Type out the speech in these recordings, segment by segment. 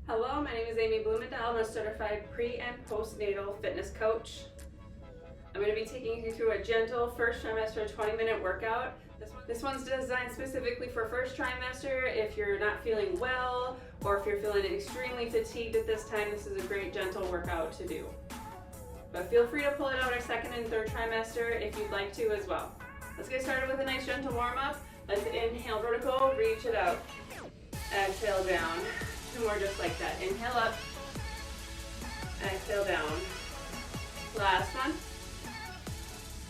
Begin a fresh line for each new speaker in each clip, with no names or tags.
Hello, my name is Amy Blumendahl. I'm a certified pre- and postnatal fitness coach. I'm going to be taking you through a gentle first trimester 20-minute workout. This one's designed specifically for first trimester. If you're not feeling well or if you're feeling extremely fatigued at this time, this is a great gentle workout to do. But feel free to pull it out our second and third trimester if you'd like to as well. Let's get started with a nice gentle warm-up. Let's inhale vertical, reach it out. Exhale down. Two more just like that. Inhale up. Exhale down. Last one.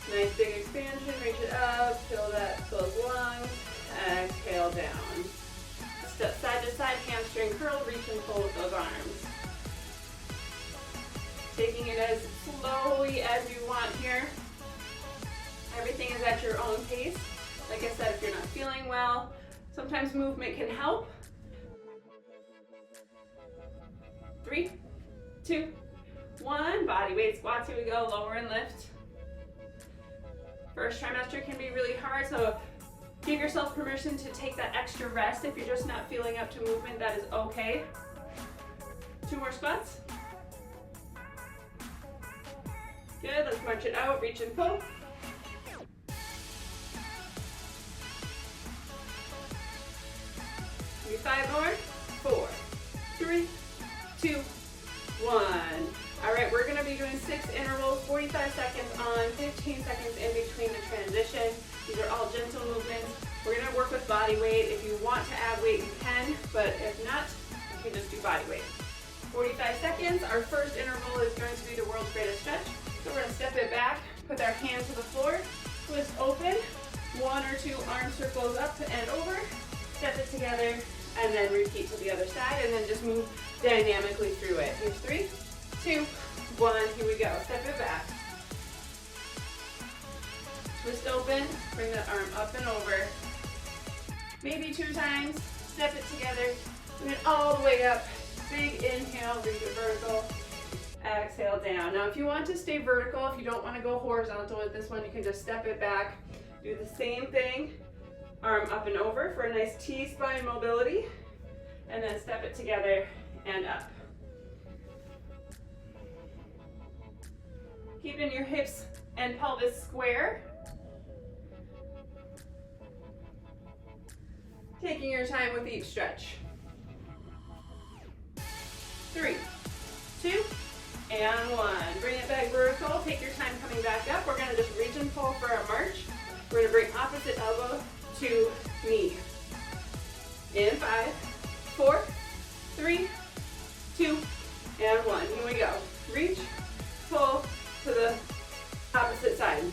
Nice big expansion. Reach it up. Fill those lungs. Exhale down. Step side to side, hamstring curl. Reach and pull with those arms. Taking it as slowly as you want here. Everything is at your own pace. Like I said, if you're not feeling well, sometimes movement can help. 3, 2, 1. Body weight squats. Here we go. Lower and lift. First trimester can be really hard, so give yourself permission to take that extra rest. If you're just not feeling up to movement, that is okay. 2 more squats. Good. Let's march it out. Reach and pull. Maybe 5 more. 4, 3, 2, 1. All right, we're gonna be doing 6 intervals, 45 seconds on, 15 seconds in between the transition. These are all gentle movements. We're gonna work with body weight. If you want to add weight, you can, but if not, you can just do body weight. 45 seconds. Our first interval is going to be the world's greatest stretch. So we're gonna step it back, put our hand to the floor, twist open, 1 or 2 arm circles up and over, step it together, and then repeat to the other side, and then just move dynamically through it. Here's 3, 2, 1. Here we go. Step it back. Twist open. Bring the arm up and over. Maybe 2 times. Step it together. Bring it all the way up. Big inhale. Reach it vertical. Exhale down. Now, if you want to stay vertical, if you don't want to go horizontal with this one, you can just step it back. Do the same thing. Arm up and over for a nice T-spine mobility. And then step it together and up. Keeping your hips and pelvis square. Taking your time with each stretch. 3, 2, and 1. Bring it back vertical. Take your time coming back up. We're going to just reach and pull for our march. We're going to bring opposite elbow to knee. In 5, 4, 3, 2, and 1. Here we go. Reach, pull to the opposite side.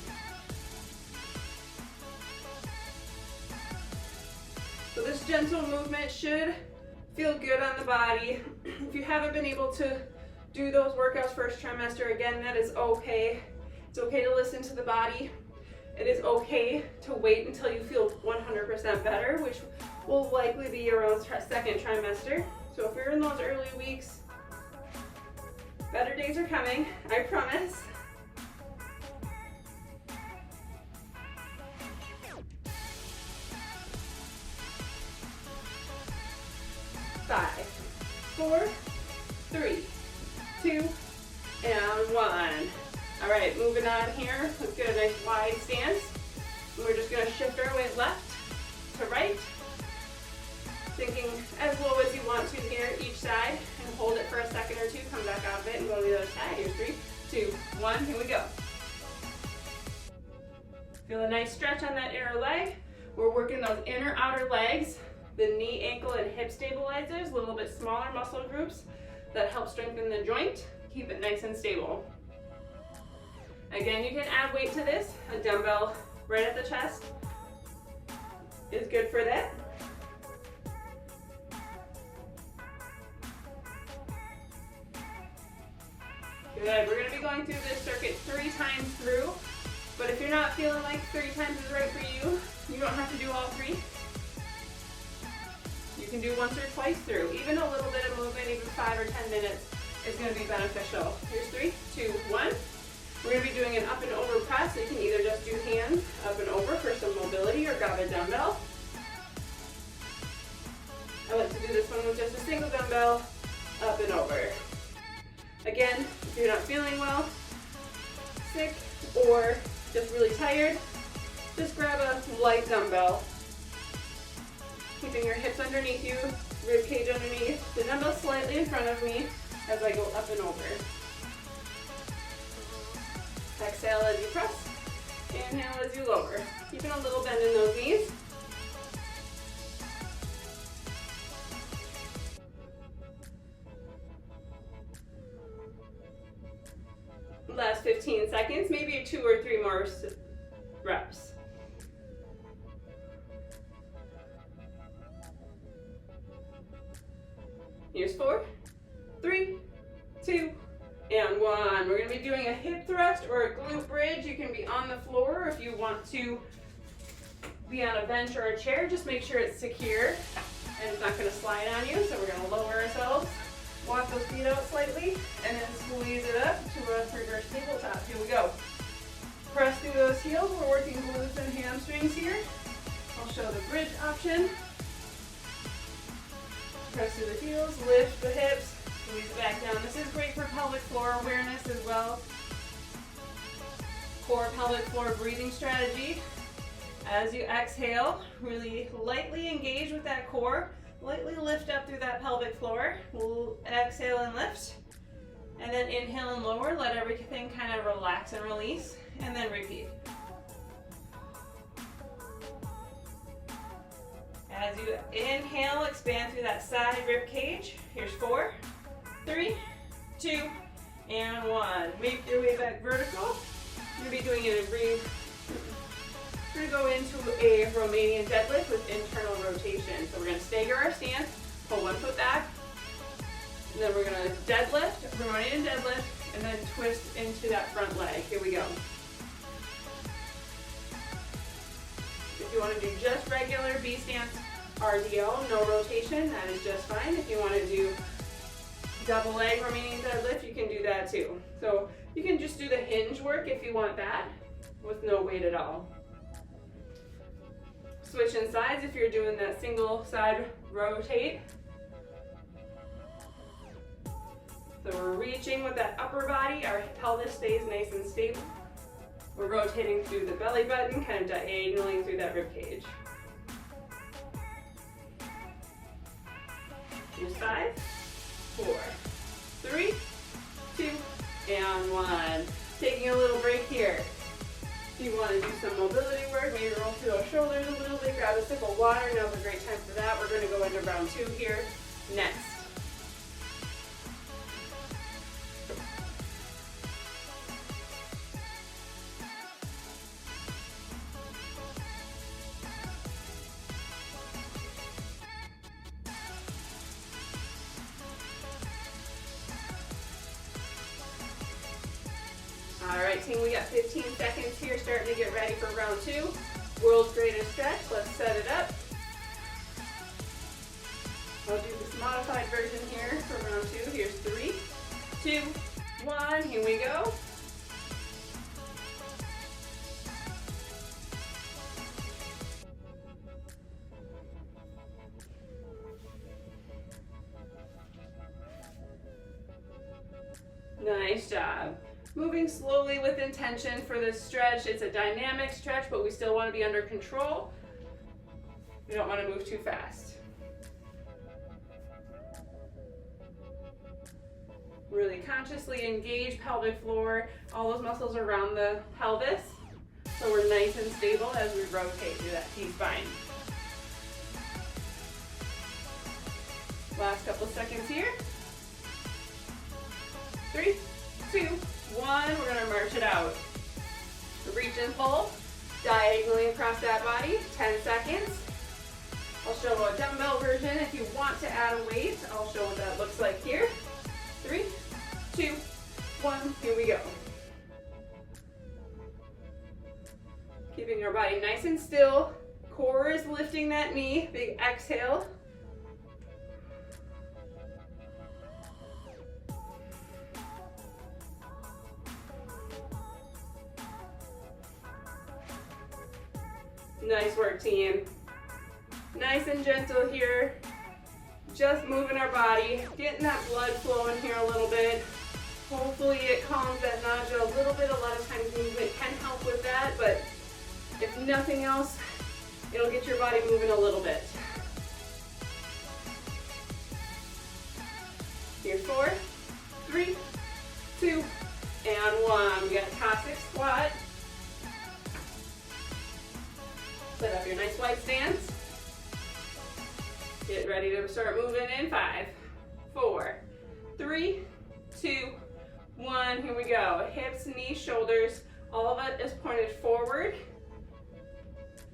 So this gentle movement should feel good on the body. If you haven't been able to do those workouts first trimester, again, that is okay. It's okay to listen to the body. It is okay to wait until you feel 100% better, which will likely be around second trimester. So if you're in those early weeks, better days are coming, I promise. 5, 4, 3, 2, and 1. All right, moving on here. Let's get a nice wide stance. We're just gonna shift our weight left to right. Sinking as low as you want to here, each side, and hold it for a second or 2. Come back out of it and go to the other side. Here's 3, 2, 1. Here we go. Feel a nice stretch on that inner leg. We're working those inner outer legs, the knee, ankle, and hip stabilizers, a little bit smaller muscle groups that help strengthen the joint. Keep it nice and stable. Again, you can add weight to this. A dumbbell right at the chest is good for that. Good. We're going to be going through this circuit 3 times through, but if you're not feeling like 3 times is right for you, you don't have to do all 3. You can do once or twice through. Even a little bit of movement, even 5 or 10 minutes, is going to be beneficial. Here's 3, 2, 1. We're going to be doing an up and over press. So you can either just do hands up and over for some mobility or grab a dumbbell. I like to do this one with just a single dumbbell, Again, if you're not feeling well, sick, or just really tired, just grab a light dumbbell. Keeping your hips underneath you, rib cage underneath, the dumbbell slightly in front of me as I go up and over. Exhale as you press, inhale as you lower. Keeping a little bend in those knees. Last 15 seconds, maybe 2 or 3 more reps. Here's 4, 3, 2, and 1. We're going to be doing a hip thrust or a glute bridge. You can be on the floor, or if you want to be on a bench or a chair, just make sure it's secure and it's not going to slide on you. So we're going to lower ourselves, walk those feet out slightly, and then squeeze it up to a reverse tabletop. Here we go. Press through those heels. We're working glutes and hamstrings here. I'll show the bridge option. Press through the heels, lift the hips, squeeze it back down. This is great for pelvic floor awareness as well. Core pelvic floor breathing strategy. As you exhale, really lightly engage with that core. Lightly lift up through that pelvic floor. We'll exhale and lift. And then inhale and lower. Let everything kind of relax and release. And then repeat. As you inhale, expand through that side rib cage. Here's 4, 3, 2, and 1. Make your way back vertical. You'll be doing it in brief. We're going to go into a Romanian deadlift with internal rotation. So we're going to stagger our stance, pull one foot back, and then we're going to deadlift, Romanian deadlift, and then twist into that front leg. Here we go. If you want to do just regular B stance RDL, no rotation, that is just fine. If you want to do double leg Romanian deadlift, you can do that too. So you can just do the hinge work if you want that with no weight at all. Switching sides if you're doing that single side rotate. So we're reaching with that upper body, our pelvis stays nice and stable. We're rotating through the belly button, kind of diagonally through that rib cage. Here's 5, 4, 3, 2, and 1. Taking a little break here. If you want to do some mobility work, maybe roll through those shoulders a little bit, grab a sip of water. Now's a great time for that. We're going to go into round 2 here next. All right, team, we got 15 seconds here, starting to get ready for round 2. World's greatest stretch. Let's set it up. I'll do this modified version here for round 2. Here's 3, 2, 1. Here we go. Nice job. Moving slowly with intention for this stretch. It's a dynamic stretch, but we still want to be under control. We don't want to move too fast. Really consciously engage pelvic floor, all those muscles around the pelvis, so we're nice and stable as we rotate through that T-spine. Last couple seconds here. 3, 2, 1, we're going to march it out. Reach and pull diagonally across that body, 10 seconds. I'll show a dumbbell version. If you want to add a weight, I'll show what that looks like here. 3, 2, 1, here we go. Keeping our body nice and still. Core is lifting that knee, big exhale. Nice work, team. Nice and gentle here. Just moving our body, getting that blood flowing here a little bit. Hopefully it calms that nausea a little bit. A lot of times movement can help with that, but if nothing else, it'll get your body moving a little bit. Here's 4, 3, 2, and 1. We got Cossack Squat. Set up your nice wide stance. Get ready to start moving in 5, 4, 3, 2, 1. Here we go. Hips, knees, shoulders. All of it is pointed forward.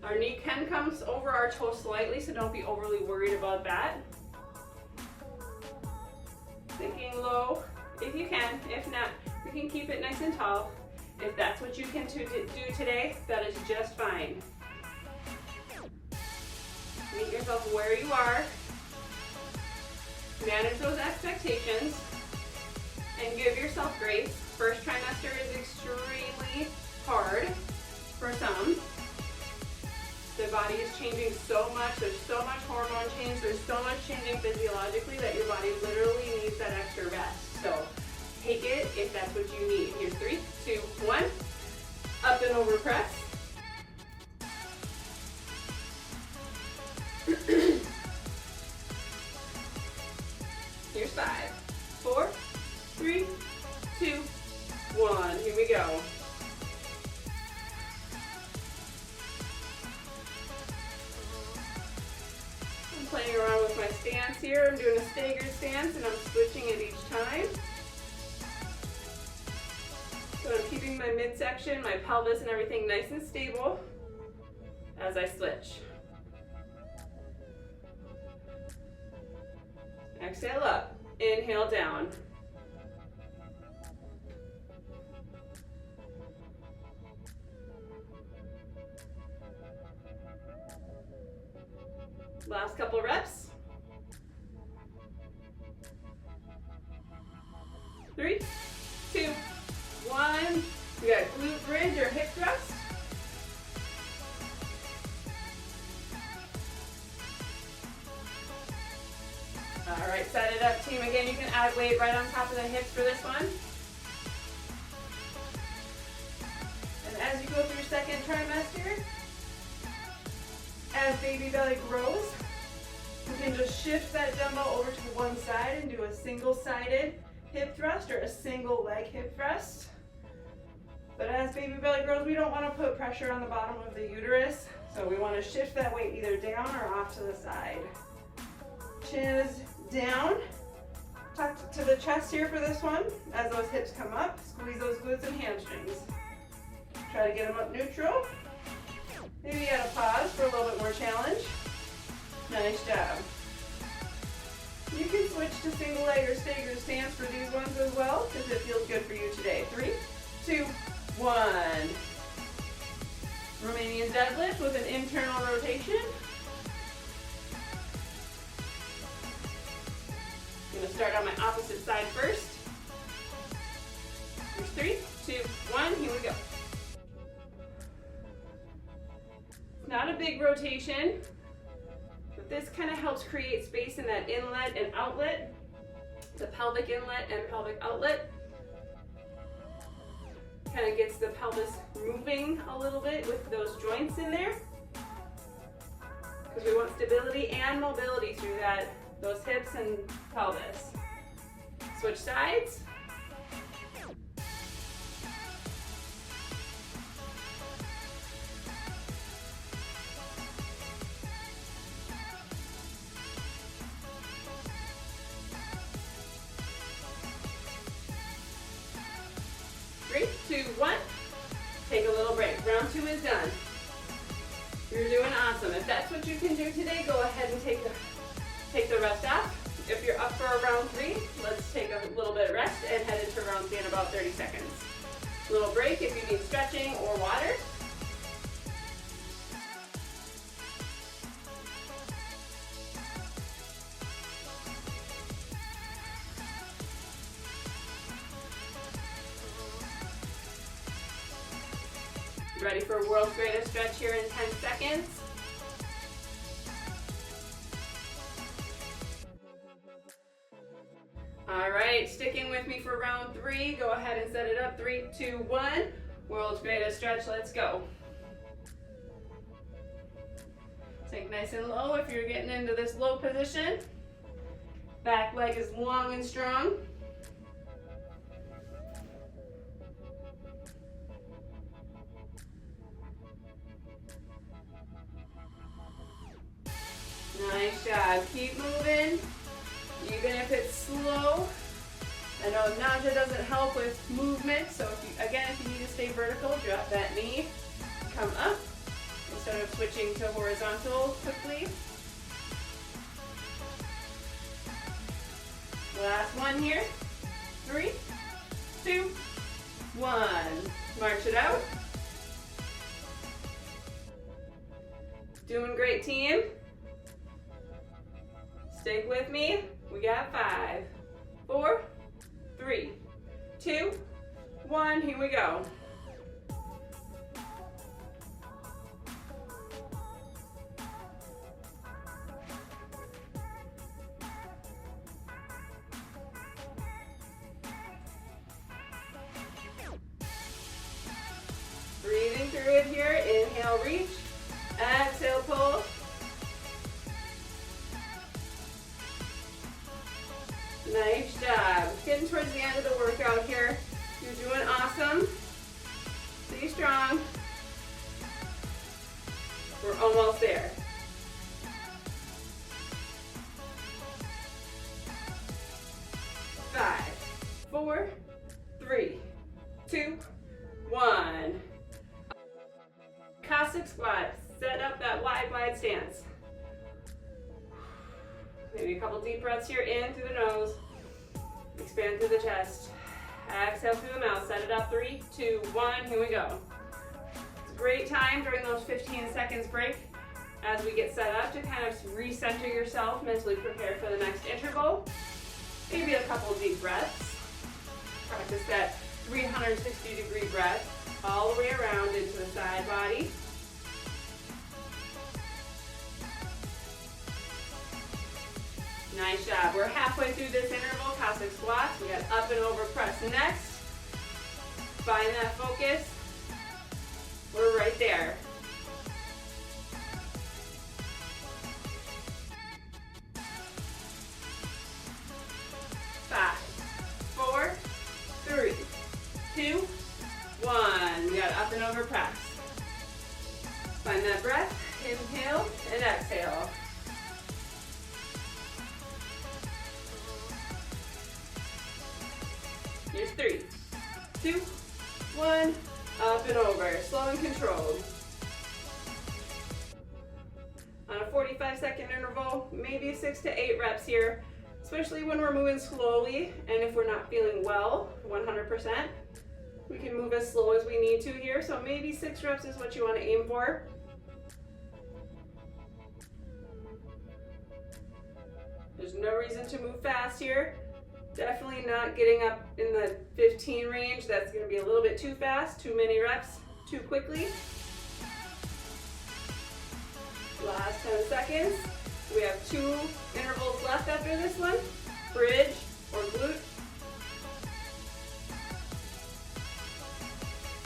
Our knee can come over our toe slightly, so don't be overly worried about that. Sinking low if you can. If not, we can keep it nice and tall. If that's what you can do today, that is just fine. Meet yourself where you are. Manage those expectations and give yourself grace. First trimester is extremely hard for some. The body is changing so much. There's so much hormone change. There's so much changing physiologically that your body literally needs that extra rest. So take it if that's what you need. Here's 3, 2, 1. Up and over press. Here's 5, 4, 3, 2, 1. Here we go. I'm playing around with my stance here. I'm doing a staggered stance and I'm switching it each time. So I'm keeping my midsection, my pelvis and everything nice and stable as I switch. Exhale up, inhale down. Last couple reps. 3, 2, 1. We got glute bridge or hip thrust. All right, set it up, team. Again, you can add weight right on top of the hips for this one. And as you go through second trimester, as baby belly grows, you can just shift that dumbbell over to one side and do a single-sided hip thrust or a single leg hip thrust. But as baby belly grows, we don't want to put pressure on the bottom of the uterus, so we want to shift that weight either down or off to the side. Chin is down. Tuck to the chest here for this one. As those hips come up, squeeze those glutes and hamstrings. Try to get them up neutral. Maybe add a pause for a little bit more challenge. Nice job. You can switch to single leg or staggered stance for these ones as well, if it feels good for you today. 3, 2, 1. Romanian deadlift with an internal rotation. I'm going to start on my opposite side first. Here's 3, 2, 1. Here we go. Not a big rotation, but this kind of helps create space in that inlet and outlet, the pelvic inlet and pelvic outlet. Kind of gets the pelvis moving a little bit with those joints in there, because we want stability and mobility through those hips and pelvis. Switch sides. Three, 2, 1. Take a little break. Round 2 is done. You're doing awesome. If that's what you can do today, go ahead and take the rest off. If you're up for a round 3, let's take a little bit of rest and head into round 3 in about 30 seconds. Little break if you need stretching or water. Ready for world's greatest stretch here in 10 seconds. All right, right, sticking with me for round 3. Go ahead and set it up. 3, 2, 1. World's greatest stretch, let's go. Sink nice and low if you're getting into this low position. Back leg is long and strong. Nice job. Keep moving, even if it's slow. I know nausea doesn't help with movement, so if you need to stay vertical, drop that knee, come up instead of switching to horizontal quickly. Last one here. 3, 2, 1. March it out. Doing great, team. Stick with me. We got 5, 4, 3, 2, 1. Here we go. Breathing through it here. Inhale, reach. Exhale, pull. Nice job. Getting towards the end of the workout here. You're doing awesome. Stay strong. We're almost there. 5, 4, 3, 2, 1. Cossack Squat. Set up that wide stance. Maybe a couple deep breaths here, in through the nose. Expand through the chest. Exhale through the mouth. Set it up. 3, 2, 1. Here we go. It's a great time during those 15 seconds break as we get set up to kind of recenter yourself, mentally prepare for the next interval. Maybe a couple deep breaths. Practice that 360-degree breath all the way around into the side body. Nice job. We're halfway through this interval, Cossack squats. We got up and over press next. Find that focus. We're right there. Five, 4, 3, 2, 1. We got up and over press. Find that breath. Inhale and exhale. Here's 3, 2, 1, up and over, slow and controlled. On a 45-second interval, maybe 6 to 8 reps here, especially when we're moving slowly, and if we're not feeling well, 100%, we can move as slow as we need to here, so maybe 6 reps is what you want to aim for. There's no reason to move fast here. Definitely not getting up in the 15 range. That's going to be a little bit too fast, too many reps, too quickly. Last 10 seconds. We have 2 intervals left after this one. Bridge or glute.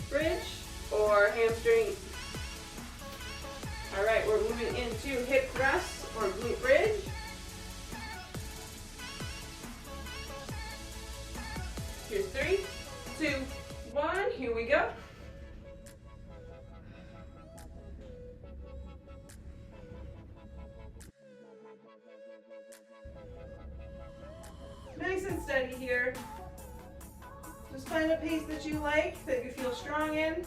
Bridge or hamstring. All right, we're moving into hip thrust or glute bridge. Here's 3, 2, 1. Here we go. Nice and steady here. Just find a pace that you like, that you feel strong in.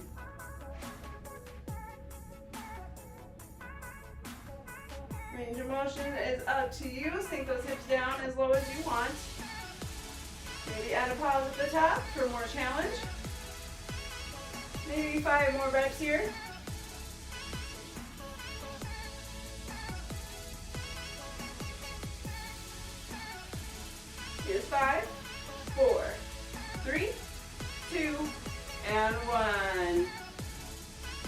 Range of motion is up to you. Sink those hips down as low as you want. Maybe add a pause at the top for more challenge. Maybe 5 more reps here. Here's 5, 4, 3, 2, and 1.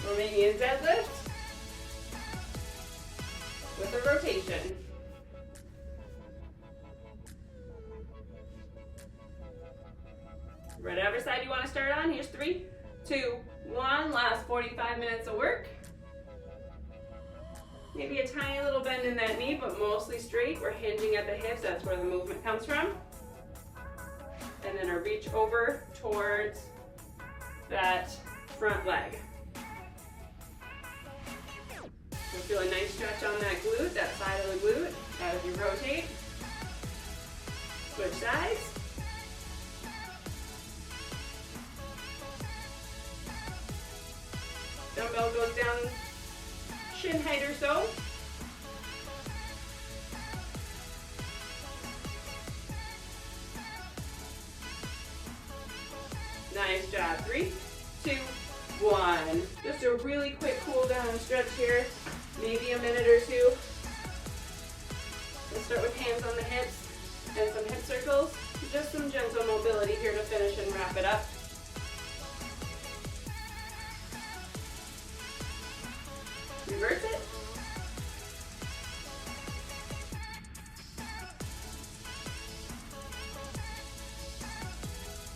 Romanian deadlift with a rotation. done. Here's 3, 2, 1. Last 45 minutes of work. Maybe a tiny little bend in that knee, but mostly straight. We're hinging at the hips. That's where the movement comes from. And then a reach over towards that front leg. You'll feel a nice stretch on that glute, that side of the glute, as you rotate. Switch sides. Dumbbell goes down shin height or so. Nice job. 3, 2, 1. Just a really quick cool down stretch here, maybe a minute or two. Let's start with hands on the hips and some hip circles. Just some gentle mobility here to finish and wrap it up. Reverse it.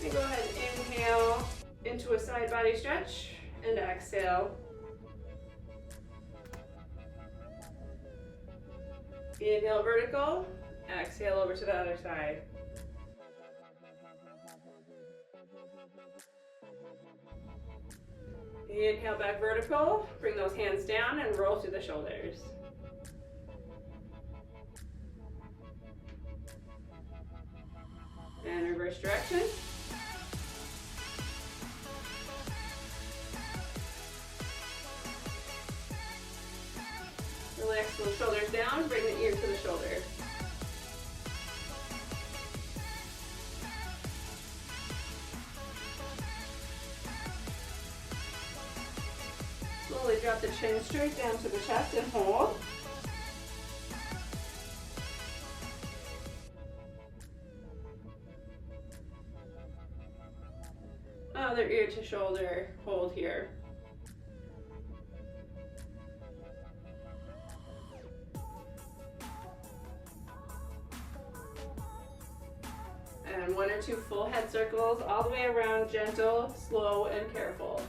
And go ahead and inhale into a side body stretch and exhale. Inhale vertical, exhale over to the other side. Inhale back vertical, bring those hands down and roll through the shoulders. And reverse direction. Relax the shoulders down, bring the ear to the shoulder. Slowly drop the chin straight down to the chest and hold. Other ear to shoulder, hold here. And 1 or 2 full head circles all the way around, gentle, slow, and careful.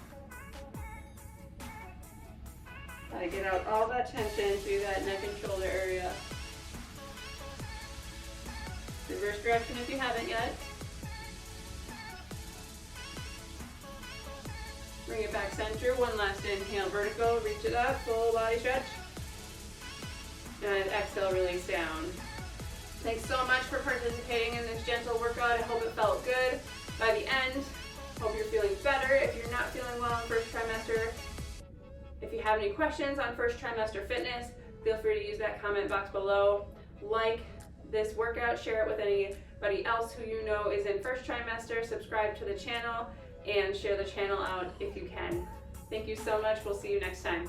Gotta get out all that tension through that neck and shoulder area. Reverse direction if you haven't yet. Bring it back center. One last inhale, vertical, reach it up, full body stretch. And exhale, release down. Thanks so much for participating in this gentle workout. I hope it felt good by the end. Hope you're feeling better. If you're not feeling well in first trimester, if you have any questions on first trimester fitness, feel free to use that comment box below. Like this workout, share it with anybody else who you know is in first trimester, subscribe to the channel, and share the channel out if you can. Thank you so much. We'll see you next time.